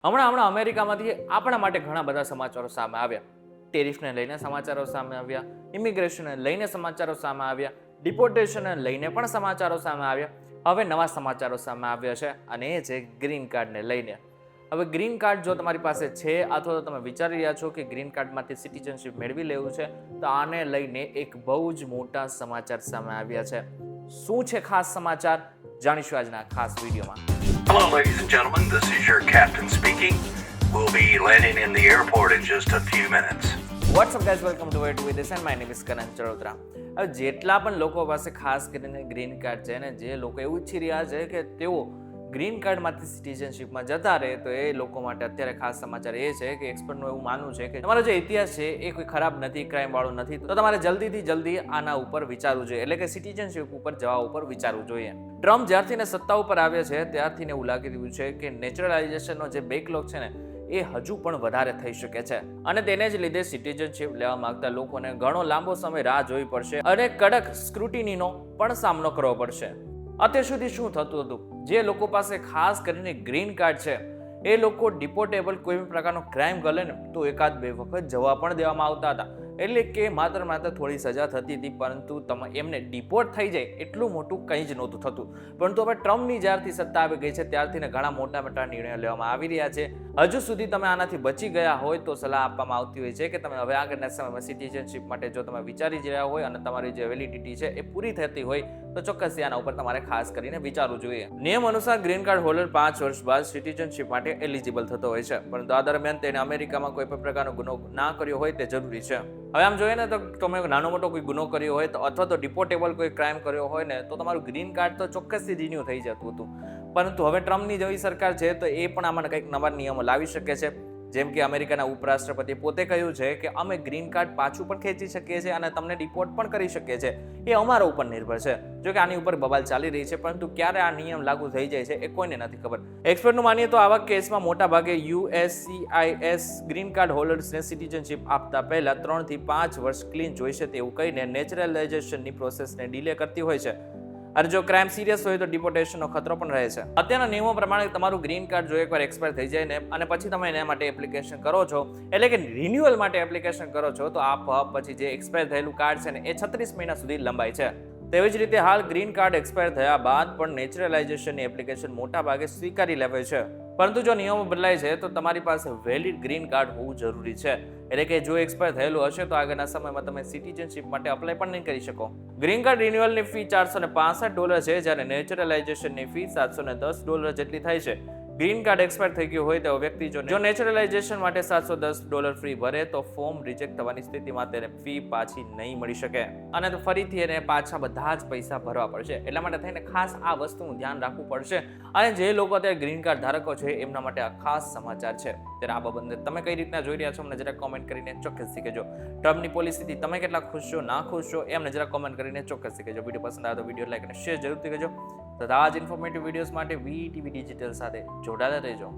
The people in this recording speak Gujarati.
હમણાં અમેરિકામાંથી આપણા માટે ઘણા બધા સમાચારો સામે આવ્યા. ટેરિફને લઈને સમાચારો સામે આવ્યા, ઇમિગ્રેશનને લઈને સમાચારો સામે આવ્યા, ડિપોર્ટેશનને લઈને પણ સમાચારો સામે આવ્યા. હવે નવા સમાચારો સામે આવ્યા છે અને એ છે ગ્રીન કાર્ડને લઈને. હવે ગ્રીન કાર્ડ જો તમારી પાસે છે અથવા તો તમે વિચારી રહ્યા છો કે ગ્રીન કાર્ડમાંથી સિટીઝનશિપ મેળવી લેવું છે, તો આને લઈને એક બહુ જ મોટા સમાચાર સામે આવ્યા છે. શું છે ખાસ સમાચાર, જાણીશું આજના ખાસ વિડીયોમાં. Hello, ladies and gentlemen. This is your captain speaking. We'll be landing in the airport in just a few minutes. What's up guys, welcome to Way This and my name is Karan Charotra. હવે જેટલા પણ લોકો પાસે ખાસ કરીને ગ્રીન કાર્ડ છે ને જે લોકો એવું ઈચ્છી રહ્યા છે કે તેઓ ગ્રીન કાર્ડમાંથી સિટીઝનશિપમાં જતા રહે, તો એ લોકો માટે અત્યારે ખાસ સમાચાર એ છે કે એક્સપર્ટનું એવું માનવું છે કે તમારો જે ઇતિહાસ છે એ કોઈ ખરાબ નથી, ક્રાઇમ વાળો નથી, તો તમારે જલ્દીથી જલ્દી આના ઉપર વિચારવું જોઈએ, એટલે કે સિટીઝનશિપ ઉપર જવા ઉપર વિચારવું જોઈએ. ટ્રમ્પ જ્યારથી સત્તા ઉપર આવ્યા છે ત્યારથી એવું લાગી રહ્યું છે કે નેચરલાઇઝેશનનો જે બેકલોગ છે ને એ હજુ પણ વધારે થઈ શકે છે અને તેને જ લીધે સિટીઝનશિપ લેવા માંગતા લોકોને ઘણો લાંબો સમય રાહ જોવી પડશે અને કડક સ્ક્રુટિનીનો પણ સામનો કરવો પડશે. અત્યાર સુધી શું થતું હતું, જે લોકો પાસે ખાસ કરીને ગ્રીન કાર્ડ છે એ લોકો ડિપોર્ટેબલ કોઈ પણ પ્રકારનો ક્રાઇમ કરે ને તો એકાદ બે વખત જવા પણ દેવામાં આવતા હતા, એટલે કે માત્ર થોડી સજા થતી હતી, પરંતુ એમને ડિપોર્ટ થઈ જાય એટલું મોટું કંઈ જ નહોતું થતું. પરંતુ હવે ટ્રમ્પની જ્યારથી સત્તા આવી ગઈ છે ત્યારથી ઘણા મોટા નિર્ણયો લેવામાં આવી રહ્યા છે. હજુ સુધી તમે આનાથી બચી ગયા હોય તો સલાહ આપવામાં આવતી હોય છે કે તમે હવે આગળના સમયમાં સિટીઝનશિપ માટે જો તમે વિચારી રહ્યા હોય અને તમારી જે વેલિડિટી છે એ પૂરી થતી હોય તો ચોક્કસ આના ઉપર તમારે ખાસ કરીને વિચારવું જોઈએ. નિયમ અનુસાર ગ્રીન કાર્ડ હોલ્ડર 5 વર્ષ બાદ સિટીઝનશિપ માટે એલિજિબલ થતો હોય છે, પરંતુ આ દરમિયાન તેને અમેરિકામાં કોઈ પણ પ્રકારનો ગુનો ના કર્યો હોય તે જરૂરી છે. હવે આમ જોઈએ ને તો તમે નાનો મોટો કોઈ ગુનો કર્યો હોય તો અથવા તો ડિપોર્ટેબલ કોઈ ક્રાઇમ કર્યો હોય ને તો તમારું ગ્રીન કાર્ડ તો ચોક્કસથી રિન્યુ થઈ જતું હતું. પરંતુ હવે ટ્રમ્પની જેવી સરકાર છે તો એ પણ આમાં કંઈક નવા નિયમો લાવી શકે છે. જેમ કે અમેરિકાના ઉપરાષ્ટ્રપતિ પોતે કહ્યું છે કે અમે ગ્રીન કાર્ડ પાછું પણ ખેંચી શકીએ છીએ અને તમને ડિપોર્ટ પણ કરી શકીએ છીએ, એ અમારા ઉપર નિર્ભર છે. જો કે આની ઉપર બબાલ ચાલી રહી છે, પરંતુ ક્યારે આ નિયમ લાગુ થઈ જાય છે એ કોઈને નથી ખબર. એક્સપર્ટનું માનીએ તો આવા કેસમાં મોટા ભાગે USCIS ગ્રીન કાર્ડ હોલ્ડર્સને સિટીઝનશિપ આપતા પહેલા 3 થી 5 વર્ષ ક્લીન જોઈશે તેવું કહીને નેચરલાઇઝેશનની પ્રોસેસને ડિલે કરતી હોય છે. અને જો ક્રાઇમ સિરિયસ હોય તો ડિપોર્ટેશનનો ખતરો પણ રહે છે. અત્યારના નિયમો પ્રમાણે તમારું ગ્રીન કાર્ડ જો એકવાર એક્સપાયર થઈ જાય ને અને પછી તમે એના માટે એપ્લિકેશન કરો છો, એટલે કે રિન્યુઅલ માટે એપ્લિકેશન કરો છો, તો આ પછી જે એક્સપાયર થયેલું કાર્ડ છે ને એ 36 મહિના સુધી લંબાય છે. તેવી જ રીતે હાલ ગ્રીન કાર્ડ એક્સપાયર થયા બાદ પણ નેચરલાઇઝેશનની એપ્લિકેશન મોટા ભાગે સ્વીકારી લેવાય છે. પરંતુ જો નિયમો બદલાય છે તો તમારી પાસે વેલિડ ગ્રીન કાર્ડ હોવું જરૂરી છે, એટલે કે જો એક્સપાયર થયેલું હશે તો આગળના સમયમાં તમે સિટીઝનશિપ માટે અપ્લાય પણ નહીં કરી શકો. ગ્રીન કાર્ડ રિન્યુઅલની ફી $465 છે, જ્યારે નેચરલાઇઝેશનની ફી $710 જેટલી થાય છે. ગ્રીન કાર્ડ એક્સપાયર થઈ ગયું હોય તો વ્યક્તિ જો નેચરલાઇઝેશન માટે $710 ફી ભરે તો ફોર્મ રિજેક્ટ થવાની સ્થિતિમાં તેને ફી પાછી નહીં મળી શકે અને તો ફરીથી એને પાછા બધા જ પૈસા ભરવા પડશે. એટલા માટે થઈને ખાસ આ વસ્તુનું ધ્યાન રાખવું પડશે. અને જે લોકો અત્યારે ગ્રીન કાર્ડ ધારકો છે એમના માટે આ ખાસ સમાચાર છે. ત્યારે આ બાબતે તમે કઈ રીતના જોઈ રહ્યા છો અમને જરા કોમેન્ટ કરીને ચોક્કસથી કહેજો. ટ્રમ્પની પોલિસીથી તમે કેટલા ખુશ છો, ના ખુશ છો, એમને જરા કોમેન્ટ કરીને ચોક્કસથી કહેજો. વિડીયો પસંદ આવે તો વિડીયો લાઈક અને શેર જરૂરથી કરજો તથા આ જ ઇન્ફોર્મેટિવ વિડીયોઝ માટે VTV ડિજિટલ સાથે જોડાયેલા રહેજો.